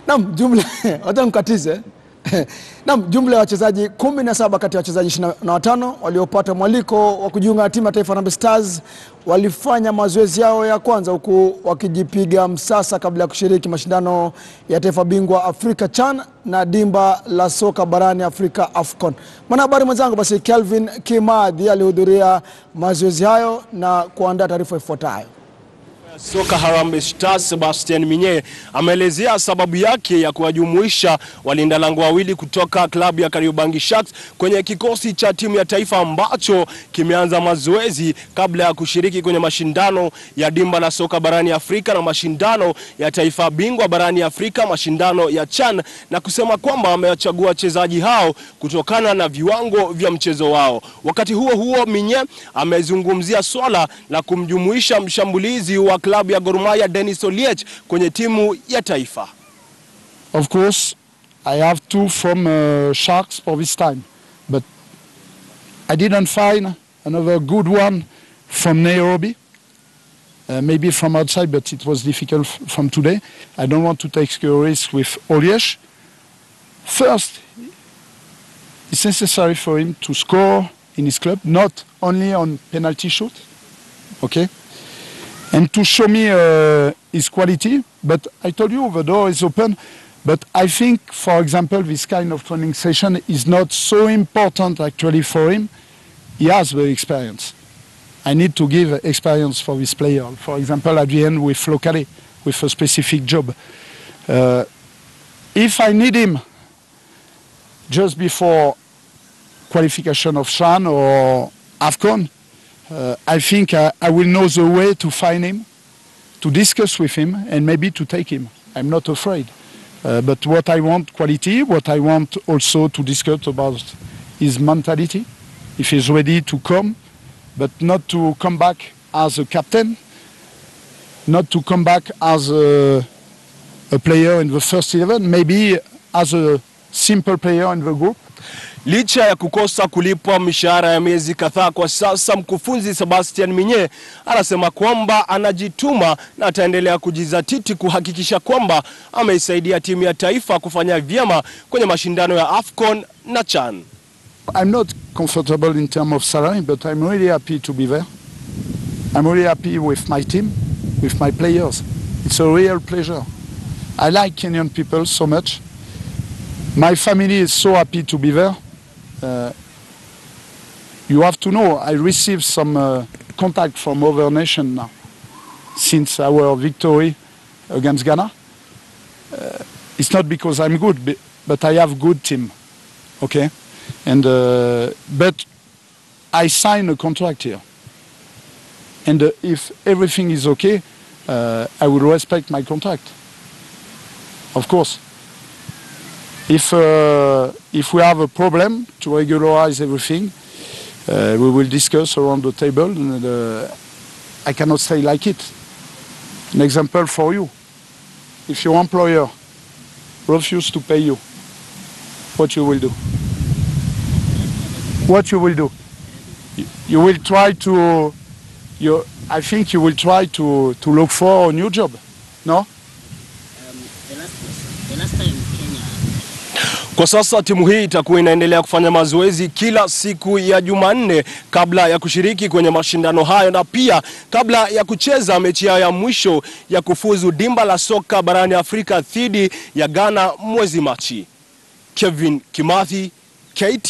Naam, jumla hata mkatize. Naam, jumla ya wachezaji 17 kati ya wachezaji 25 waliopata mwaliko wa kujiunga na timu ya taifa Harambee Stars walifanya mazoezi yao ya kwanza huku wakijipiga msasa kabla ya kushiriki mashindano ya taifa bingwa Afrika CHAN na dimba la soka barani Afrika AFCON. Mwanahabari mwenzangu basi Kelvin Kimadhi alihudhuria mazoezi hayo na kuandaa taarifa ifuatayo. Soka Harambee Stars Sebastian Minye ameelezea sababu yake ya kuwajumuisha walinda lango wawili kutoka klabu ya Kariobangi Sharks kwenye kikosi cha timu ya taifa ambacho kimeanza mazoezi kabla ya kushiriki kwenye mashindano ya dimba la soka barani Afrika na mashindano ya taifa bingwa barani Afrika, mashindano ya CHAN, na kusema kwamba amewachagua wachezaji hao kutokana na viwango vya mchezo wao. Wakati huo huo, Minye amezungumzia swala la kumjumuisha mshambulizi wa klabu ya Gor Mahia Dennis Oliech kwenye timu ya taifa. Of course, I have two from Sharks for this time, but I didn't find another good one from Nairobi. Maybe from outside, but it was difficult from today. I don't want to take a risk with Oliech. First, it's necessary for him to score in his club, not only on penalty shoot, okay? And to show me his quality, but I told you the door is open. But I think, for example, this kind of training session is not so important actually for him. He has the experience. I need to give experience for this player. For example, at the end with locally, with a specific job. If I need him just before qualification of CHAN or AFCON, I think I will know the way to find him, to discuss with him, and maybe to take him. I'm not afraid. But what I want, quality, what I want also to discuss about his mentality, if he's ready to come, but not to come back as a captain, not to come back as a player in the first 11, maybe as a simple player in the group. Licha ya kukosa kulipwa mishahara ya miezi kadhaa kwa sasa, mkufunzi Sebastian Minye anasema kwamba anajituma na ataendelea kujizatiti kuhakikisha kwamba ameisaidia timu ya taifa kufanya vyema kwenye mashindano ya AFCON na CHAN. I'm not comfortable in terms of salary, but I'm really happy to be there. I'm really happy with my team, with my players. It's a real pleasure. I like Kenyan people so much. My family is so happy to be there. You have to know, I received some contact from other nations now, since our victory against Ghana. It's not because I'm good, but I have good team, okay? And but I signed a contract here, and if everything is okay, I will respect my contract, of course. If we have a problem to regularize everything, we will discuss around the table. And, I cannot say like it. An example for you: if your employer refuses to pay you, what you will do? What you will do? You will try to. I think you will try to look for a new job. No. The last time Kenya. Kwa sasa timu hii itakuwa inaendelea kufanya mazoezi kila siku ya Jumanne kabla ya kushiriki kwenye mashindano hayo na pia kabla ya kucheza mechi yao ya mwisho ya kufuzu dimba la soka barani Afrika dhidi ya Ghana mwezi Machi. Kevin Kimathi, KT.